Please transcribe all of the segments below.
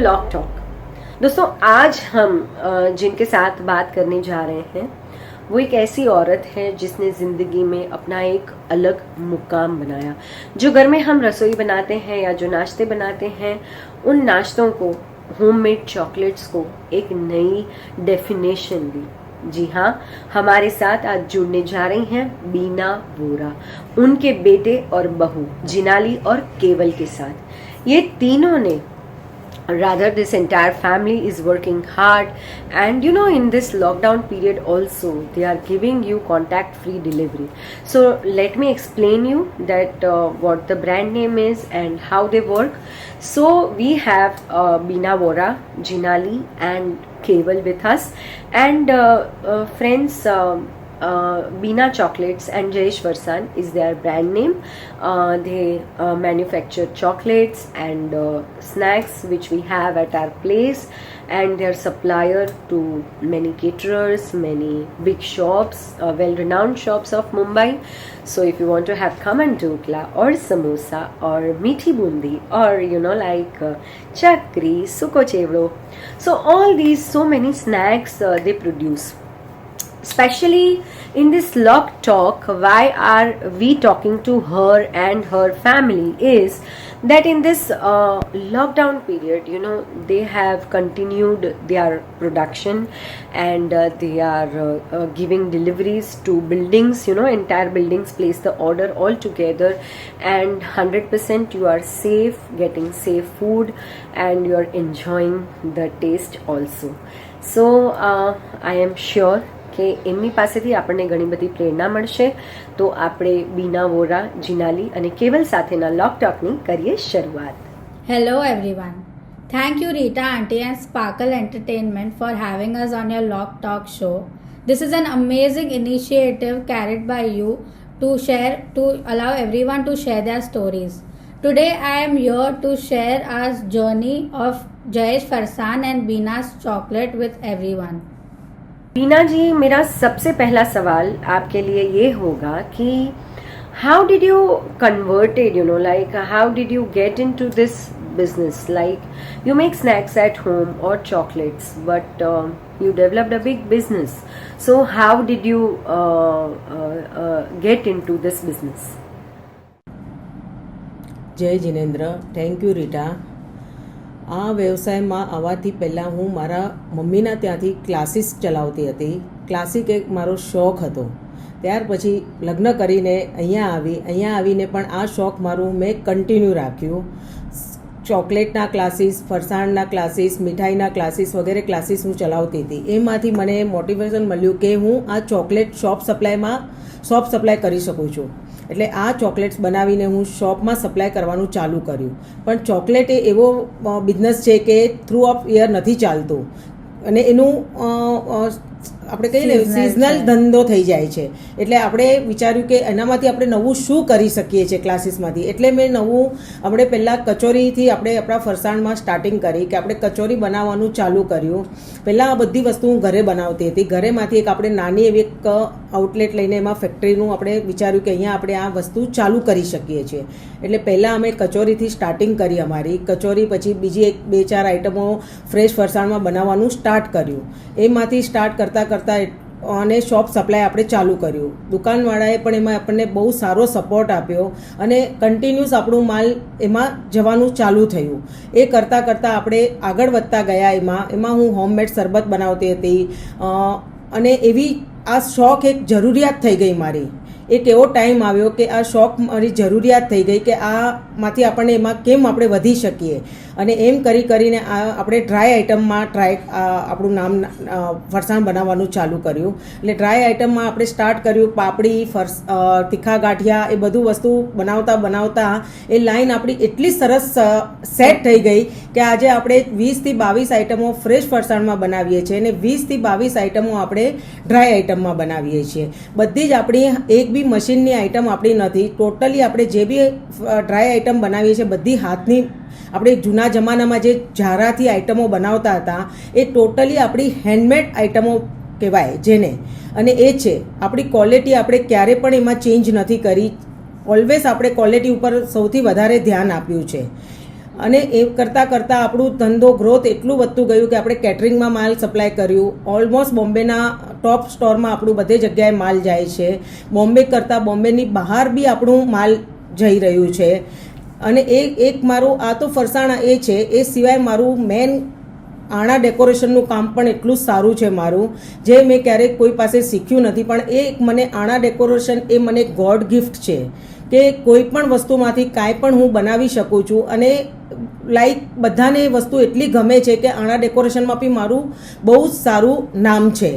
Lock talk. दोस्तों, आज हम जिनके साथ बात करने जा रहे हैं वो एक ऐसी औरत है जिसने ज़िंदगी में अपना एक अलग मुकाम बनाया। जो घर में हम रसोई बनाते हैं या जो नाश्ते बनाते हैं, उन नाश्तों को, होममेड चॉकलेट्स को एक नई डेफिनेशन दी। जी हाँ, हमारे साथ आज जुड़ने जा रही हैं बीना वोरा, उनके बेटे और बहू जिनाली और केवल के साथ। ये तीनों ने, rather this entire family is working hard, and in this lockdown period also they are giving you contact free delivery. So let me explain you that what the brand name is and how they work. So we have Beena Vora, Jinali and Keval with us, and friends, Beena Chocolates and Jayesh Farsan is their brand name. They manufacture chocolates and snacks which we have at our place, and they are supplier to many caterers, many big shops, well-renowned shops of Mumbai. So if you want to have khaman dhokla or samosa or meethi bundi or like chakri, suko chevro, so all these so many snacks they produce. Especially in this lock talk, why are we talking to her and her family is that in this lockdown period, they have continued their production, and they are giving deliveries to buildings, entire buildings place the order all together, and 100% you are safe, getting safe food, and you are enjoying the taste also. So I am sure કે એમની પાસેથી આપણને ઘણી બધી પ્રેરણા મળશે. તો આપણે બીના વોરા, જીનાલી અને કેવલ સાથેના લોક ટોકની કરીએ શરૂઆત. Hello everyone. Thank you Rita Auntie and Sparkle Entertainment for having us on your Lock Talk show. This is an amazing initiative carried by you to allow everyone to share their stories. Today I am here to share our journey of Jayesh Farsan and Beena's chocolate with everyone. बीना जी, मेरा सबसे पहला सवाल आपके लिए ये होगा कि how did you converted, like how did you get into this business? Like you make snacks at home or chocolates, but you developed a big business. So how did you get into this business? જય Jinendra, thank you Rita. આ વ્યવસાયમાં આવવાથી પહેલાં હું મારા મમ્મીના ત્યાંથી classes ચલાવતી હતી. ક્લાસિક એક મારો શોખ હતો. ત્યાર પછી લગ્ન કરીને અહીંયા આવીને પણ આ શોખ મારું મેં કન્ટિન્યુ રાખ્યું. ચોકલેટના ક્લાસીસ, ફરસાણના ક્લાસીસ, મીઠાઈના ક્લાસીસ વગેરે ક્લાસીસ હું ચલાવતી હતી. એમાંથી મને મોટિવેશન મળ્યું કે હું આ ચોકલેટ શોપ સપ્લાય કરી શકું છું. એટલે આ ચોકલેટ્સ બનાવીને હું શોપમાં સપ્લાય કરવાનું ચાલુ કર્યું. પણ ચોકલેટ એ એવો બિઝનેસ છે કે થ્રુ ઓફ યર નથી ચાલતું, અને એનું આપણે કહીએ ને સિઝનલ ધંધો થઈ જાય છે. એટલે આપણે વિચાર્યું કે એનામાંથી આપણે નવું શું કરી શકીએ છીએ ક્લાસીસમાંથી. એટલે મેં આપણે પહેલાં કચોરીથી આપણે આપણા ફરસાણમાં સ્ટાર્ટિંગ કરી કે આપણે કચોરી બનાવવાનું ચાલુ કર્યું. પહેલાં આ બધી વસ્તુ હું ઘરે બનાવતી હતી. ઘરેમાંથી એક આપણે નાની એવી એક આઉટલેટ લઈને એમાં ફેક્ટરીનું આપણે વિચાર્યું કે અહીંયા આપણે આ વસ્તુ ચાલુ કરી શકીએ છીએ. એટલે પહેલાં અમે કચોરીથી સ્ટાર્ટિંગ કરી અમારી કચોરી. પછી બીજી એક 2-4 આઈટમો ફ્રેશ ફરસાણમાં બનાવવાનું સ્ટાર્ટ કર્યું. એમાંથી સ્ટાર્ટ કરતાં અને શોપ સપ્લાય આપણે ચાલુ કર્યું. દુકાનવાળાએ પણ એમાં આપણને બહુ સારો સપોર્ટ આપ્યો અને કન્ટિન્યુઅસ આપણું માલ એમાં જવાનું ચાલુ થયું. એ કરતાં આપણે આગળ વધતા ગયા. એમાં હું હોમમેડ શરબત બનાવતી હતી, અને એવી આ શોખ એક જરૂરિયાત થઈ ગઈ મારી. એક એવો ટાઈમ આવ્યો કે આ શોખ મારી જરૂરિયાત થઈ ગઈ કે આમાંથી આપણને એમાં કેમ આપણે વધી શકીએ. અને એમ કરીને આપણે ડ્રાય આઇટમમાં આપણું નામ ફરસાણ બનાવવાનું ચાલુ કર્યું. એટલે ડ્રાય આઇટમમાં આપણે સ્ટાર્ટ કર્યું પાપડી, તીખા ગાંઠિયા, એ બધું વસ્તુ બનાવતા એ લાઈન આપણી એટલી સરસ સેટ થઈ ગઈ કે આજે આપણે 20-22 આઇટમો ફ્રેશ ફરસાણમાં બનાવીએ છીએ અને 20-22 આઇટમો આપણે ડ્રાય આઇટમમાં બનાવીએ છીએ. બધી જ આપણી એક બી મશીનની આઇટમ આપણી નથી. ટોટલી આપણે જે બી ડ્રાય આઇટમ બનાવીએ છીએ બધી હાથની, આપણે જૂના જમાનામાં જે ઝારાથી આઇટમો બનાવતા હતા એ ટોટલી આપણી હેન્ડમેડ આઇટમો કહેવાય જેને. અને એ છે આપણી ક્વોલિટી, આપણે ક્યારે પણ એમાં ચેન્જ નથી કરી. ઓલવેઝ આપણે ક્વોલિટી ઉપર સૌથી વધારે ધ્યાન આપ્યું છે. અને એ કરતાં કરતાં આપણું ધંધો ગ્રોથ એટલું વધતું ગયું કે આપણે કેટરિંગમાં માલ સપ્લાય કર્યું. ઓલમોસ્ટ બોમ્બેના ટોપ સ્ટોરમાં આપણું બધે જગ્યાએ માલ જાય છે. બોમ્બે કરતાં બોમ્બેની બહાર બી આપણું માલ જઈ રહ્યું છે. અને એક મારું આ તો ફરસાણા એ છે. એ સિવાય મારું મેન આણા ડેકોરેશનનું કામ પણ એટલું જ સારું છે મારું, જે મેં ક્યારેક કોઈ પાસે શીખ્યું નથી. પણ એ મને આણા ડેકોરેશન એ મને ગોડ ગિફ્ટ છે કે કોઈ પણ વસ્તુમાંથી કાંઈ પણ હું બનાવી શકું છું. અને લાઈક બધાને એ વસ્તુ એટલી ગમે છે કે આણા ડેકોરેશનમાં બી મારું બહુ જ સારું નામ છે.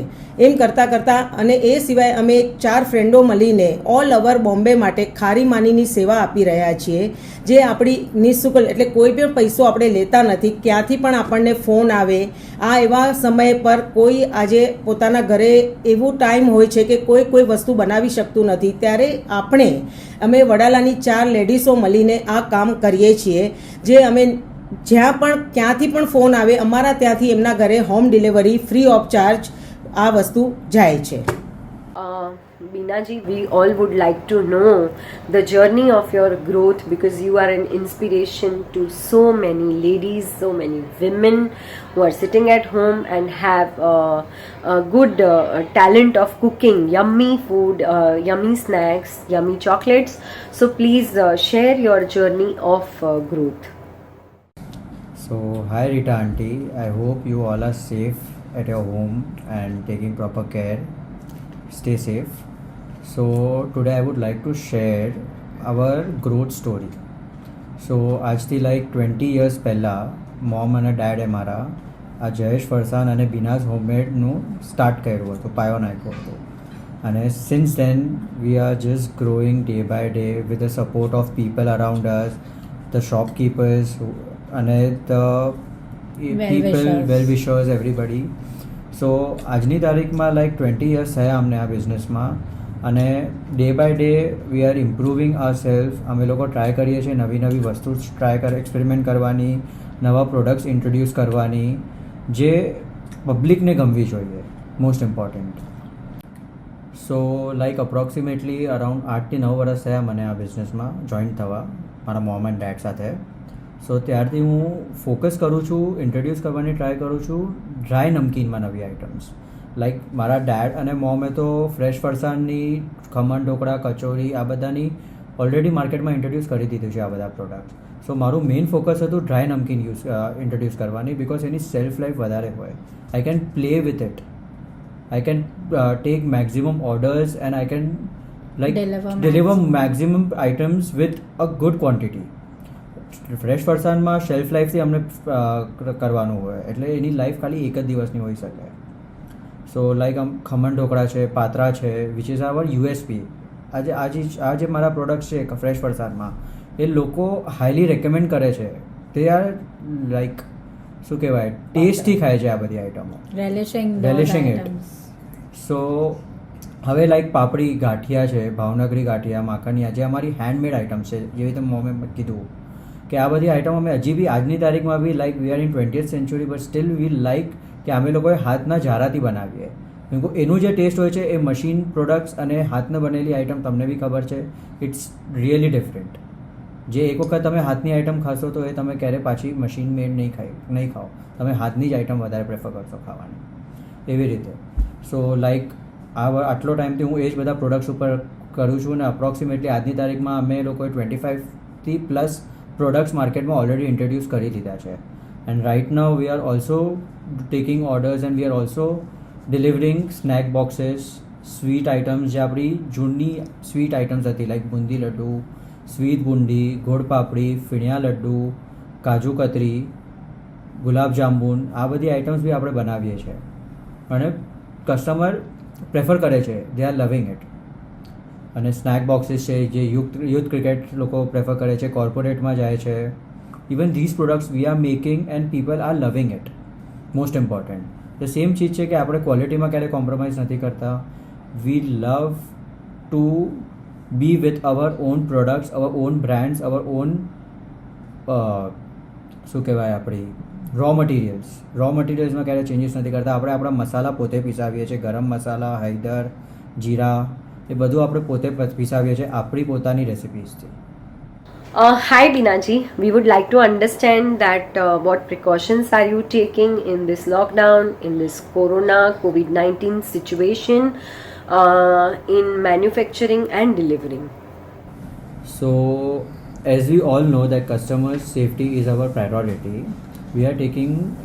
એમ કરતાં કરતાં અને એ સિવાય અમે 4 ફ્રેન્ડો મળીને ઓલ ઓવર બોમ્બે માટે ખારી માનીની સેવા આપી રહ્યા છીએ, જે આપણી નિઃશુલ્ક, એટલે કોઈ પણ પૈસો આપણે લેતા નથી. ક્યાંથી પણ આપણને ફોન આવે. આ એવા સમય પર કોઈ આજે પોતાના ઘરે એવું ટાઈમ હોય છે કે કોઈ વસ્તુ બનાવી શકતું નથી, ત્યારે અમે વડાલાની 4 લેડીઝો મળીને આ કામ કરીએ છીએ. જે અમે જ્યાં પણ ક્યાંથી પણ ફોન આવે, અમારા ત્યાંથી એમના ઘરે home delivery free of charge આ વસ્તુ જાય છે. Binaji, we all would like to know the journey of your growth, because you are an inspiration to so many ladies, so many women who are sitting at home and have a good talent of cooking yummy food, yummy snacks, yummy chocolates. So please share your journey of growth. So hi Rita auntie, I hope you all are safe at your home and taking proper care. Stay safe. So today I would like to share our growth story. So આજથી like 20 years પહેલાં mom અને ડેડે મારા આ જયેશ ફરસાણ અને બીનાઝ હોમમેડનું start કર્યું હતું, પાયો નાખ્યો હતો. અને since then we are just growing day by day with the support of people around us, the shopkeepers અને the people well wishers, everybody. So આજની તારીખમાં લાઈક 20 years થયા અમને આ બિઝનેસમાં. અને day by day we are improving our self. અમે લોકો ટ્રાય કરીએ છીએ નવી વસ્તુ એક્સપેરિમેન્ટ કરવાની, નવા પ્રોડક્ટ્સ ઇન્ટ્રોડ્યુસ કરવાની, જે પબ્લિકને ગમવી જોઈએ, મોસ્ટ ઇમ્પોર્ટન્ટ. સો લાઈક અપ્રોક્સિમેટલી અરાઉન્ડ 8 થી 9 વર્ષ થયા મને આ બિઝનેસમાં જોઈન થવા મારા મોમ એન્ડ ડેડ સાથે. સો ત્યારથી હું ફોકસ કરું છું, ઇન્ટ્રોડ્યુસ કરવાની ટ્રાય કરું છું ડ્રાય નમકીનમાં નવી આઇટમ્સ. લાઈક મારા ડેડ અને મોમે તો ફ્રેશ ફરસાણની, ખમણ ઢોકળા, કચોરી આ બધાની ઓલરેડી માર્કેટમાં ઇન્ટ્રોડ્યુસ કરી દીધું છે આ બધા પ્રોડક્ટ. સો મારું મેઇન ફોકસ હતું ડ્રાય નમકીન ઇન્ટ્રોડ્યુસ કરવાની, બિકોઝ એની સેલ્ફ લાઈફ વધારે હોય. I can play with it, I can take maximum orders and I can like deliver maximum items with a good quantity. Fresh ફરસાણમાં shelf લાઈફથી અમને કરવાનું હોય, એટલે એની લાઈફ ખાલી 1 જ દિવસની હોઈ શકે. સો લાઈક ખમણ ઢોકળા છે, પાત્રા છે, વિચ ઇઝ આવર યુએસપી. આ જે મારા પ્રોડક્ટ્સ છે ફ્રેશ ફરસાણમાં, એ લોકો હાઈલી રેકમેન્ડ કરે છે. તે આર લાઈક શું કહેવાય, ટેસ્ટી ખાય છે આ બધી આઇટમો, રેલિશિંગ ઇટ. સો હવે લાઈક પાપડી, ગાંઠિયા છે, ભાવનગરી ગાંઠિયા, માખણિયા, જે અમારી હેન્ડમેડ આઇટમ્સ છે, જેવી રીતે મોમે કીધું કે આ બધી આઇટમ અમે હજી બી આજની તારીખમાં બી like we are in 20th century, but still we like કે અમે લોકોએ હાથના જારાથી બનાવીએ. કેમ કે એનું જે ટેસ્ટ હોય છે એ મશીન પ્રોડક્ટ્સ અને હાથને બનેલી આઇટમ તમને બી ખબર છે, ઇટ્સ રિયલી ડિફરન્ટ. જે એક વખત તમે હાથની આઇટમ ખાશો તો એ તમે ક્યારેય પાછી મશીન મેડ નહીં ખાઓ. તમે હાથની જ આઇટમ વધારે પ્રેફર કરશો ખાવાની, એવી રીતે. સો લાઈક આટલો ટાઈમથી હું એ જ બધા પ્રોડક્ટ્સ ઉપર કરું છું. અને અપ્રોક્સિમેટલી આજની તારીખમાં અમે લોકોએ 25થી પ્લસ પ્રોડક્ટ્સ માર્કેટમાં ઓલરેડી ઇન્ટ્રોડ્યુસ કરી દીધા છે. And right now we are also taking orders and we are also delivering snack boxes, sweet items, જે આપણી જૂની સ્વીટ આઇટમ્સ હતી, લાઈક બુંદી લડ્ડુ, સ્વીટ બુંદી, ગોળ પાપડી, ફીણિયા લડ્ડુ, કાજુ કતરી, ગુલાબ જાંબુન, આ બધી આઇટમ્સ બી આપણે બનાવીએ છીએ. અને કસ્ટમર પ્રેફર કરે છે, દે આર લવિંગ ઇટ. અને સ્નેક બોક્સીસ છે જે યુથ ક્રિકેટ લોકો પ્રેફર કરે છે, કોર્પોરેટમાં જાય છે. Even these products we are making and people are loving it. Most important the same ચીજ છે કે આપણે ક્વોલિટીમાં ક્યારેય કોમ્પ્રોમાઇઝ નથી કરતા. We love to be with our own products, our own brands, our own શું કહેવાય આપણી રો મટીરિયલ્સમાં ક્યારેય ચેન્જીસ નથી કરતા. આપણે આપણા મસાલા પોતે પીસાવીએ છીએ, ગરમ મસાલા, હળદર, જીરા, એ બધું આપણે પોતે પીસાવીએ છીએ આપણી પોતાની રેસિપીઝથી. Hi Binaji, we would like to understand that what precautions are you taking in this lockdown, in this Corona COVID-19 situation, in manufacturing and delivering? So, as we all know that customers' safety is our priority, we are taking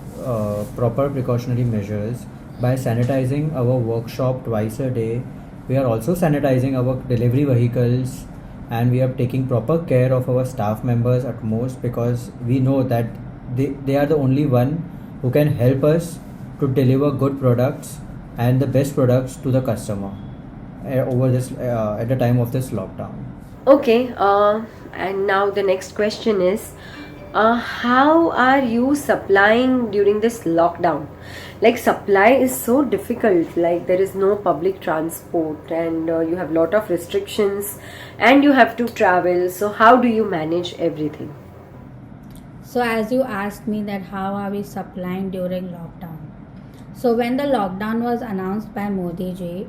proper precautionary measures by sanitizing our workshop twice a day. We are also sanitizing our delivery vehicles, and we are taking proper care of our staff members at most, because we know that they are the only one who can help us to deliver good products and the best products to the customer over this at the time of this lockdown. Okay, and now the next question is, how are you supplying during this lockdown? Like, supply is so difficult, like there is no public transport and you have lot of restrictions and you have to travel. So how do you manage everything? So, as you asked me that how are we supplying during lockdown? So, when the lockdown was announced by Modi ji,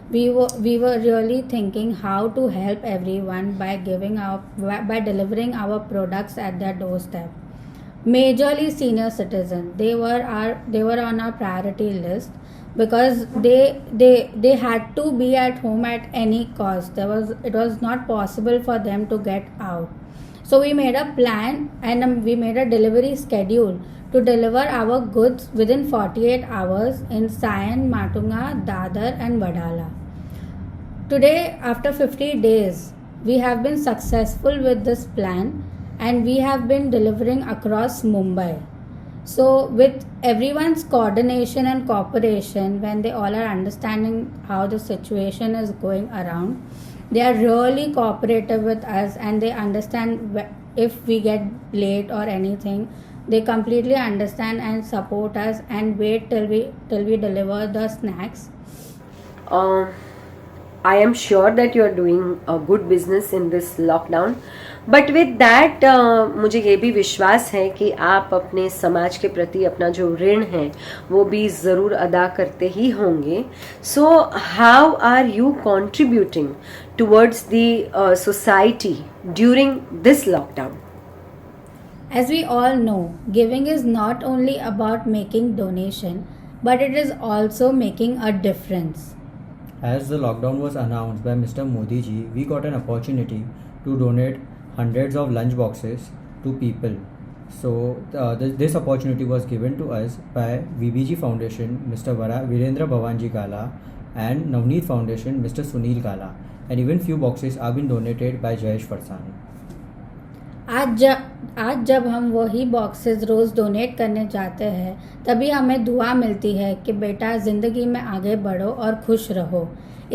we were really thinking how to help everyone by delivering our products at their doorstep. Majorly senior citizen, they were on our priority list because they had to be at home at any cost. It was not possible for them to get out. So we made a plan and we made a delivery schedule to deliver our goods within 48 hours in Sion, Matunga, Dadar and Vadala. Today, after 50 days, we have been successful with this plan and we have been delivering across Mumbai. So, with everyone's coordination and cooperation, when they all are understanding how the situation is going around, they are really cooperative with us and they understand if we get late or anything. They completely understand and support us and wait till we deliver the snacks. I am sure that you are doing a good business in this lockdown. But with that मुझे ये भी विश्वास है कि आप अपने समाज के प्रति अपना जो ऋण है वो भी ज़रूर अदा करते ही होंगे. So how are you contributing towards the society during this lockdown? As we all know, giving is not only about making donation, but it is also making a difference. As the lockdown was announced by Mr. Modi ji, we got an opportunity to donate hundreds of lunch boxes to people. So this opportunity was given to us by VBG Foundation, Mr. Virendra Bhavanji Gala, and Navneet Foundation, Mr. Sunil Gala, and even few boxes have been donated by Jayesh Farsani. आज जब हम वही boxes रोज़ donate करने जाते हैं तभी हमें दुआ मिलती है कि बेटा ज़िंदगी में आगे बढ़ो और खुश रहो.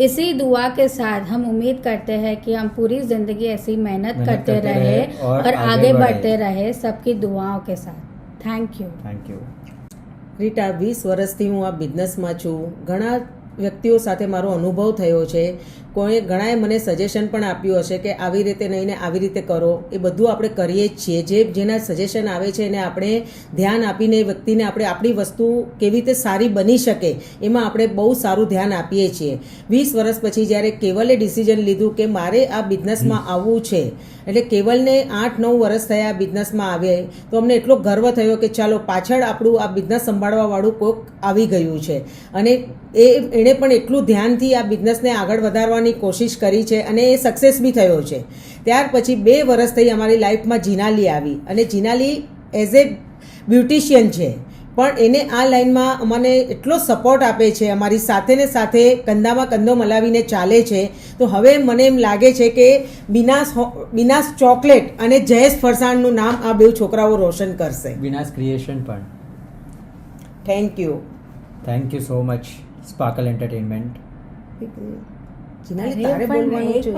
इसी दुआ के साथ हम उम्मीद करते हैं कि हम पूरी ज़िंदगी ऐसी मेहनत करते रहे और आगे बढ़ते रहे सबकी दुआओं के साथ. Thank you. રીટા, 20 વર્ષથી હું આ બિઝનેસમાં છું. ઘણા વ્યક્તિઓ સાથે મારો અનુભવ થયો છે. ઘણાએ મને સજેશન પણ આપ્યું હશે કે આવી રીતે નહીં ને આવી રીતે કરો. એ બધું આપણે કરીએ જ છીએ. જેના સજેશન આવે છે એને આપણે ધ્યાન આપીને વ્યક્તિને આપણે આપણી વસ્તુ કેવી રીતે સારી બની શકે એમાં આપણે બહુ સારું ધ્યાન આપીએ છીએ. 20 વર્ષ પછી જ્યારે કેવલે ડિસિઝન લીધું કે મારે આ બિઝનેસમાં આવવું છે, એટલે કેવલને 8-9 વર્ષ થયા આ બિઝનેસમાં આવે તો અમને એટલો ગર્વ થયો કે ચાલો પાછળ આપણું આ બિઝનેસ સંભાળવાવાળું કોઈક આવી ગયું છે. અને એણે પણ એટલું ધ્યાનથી આ બિઝનેસને આગળ વધારવાની કોશિશ કરી છે અને એ સક્સેસ બી થયો છે. ત્યાર પછી 2 વર્ષ થઈ અમારી લાઈફમાં જીનાલી આવી અને જીનાલી એઝ એ બ્યુટિશિયન છે, પણ એને આ લાઈનમાં અમને એટલો સપોર્ટ આપે છે, અમારી સાથે ને સાથે કંધામાં કંધો મલાવીને ચાલે છે. તો હવે મને એમ લાગે છે કે બિનાસ ચોકલેટ અને જયેશ ફરસાણનું નામ આ બે છોકરાઓ રોશન કરશે. વિનાસ ક્રિએશન પણ. Thank you. Thank you so much Sparkle Entertainment. Jinali તારે બોલવાનું છે.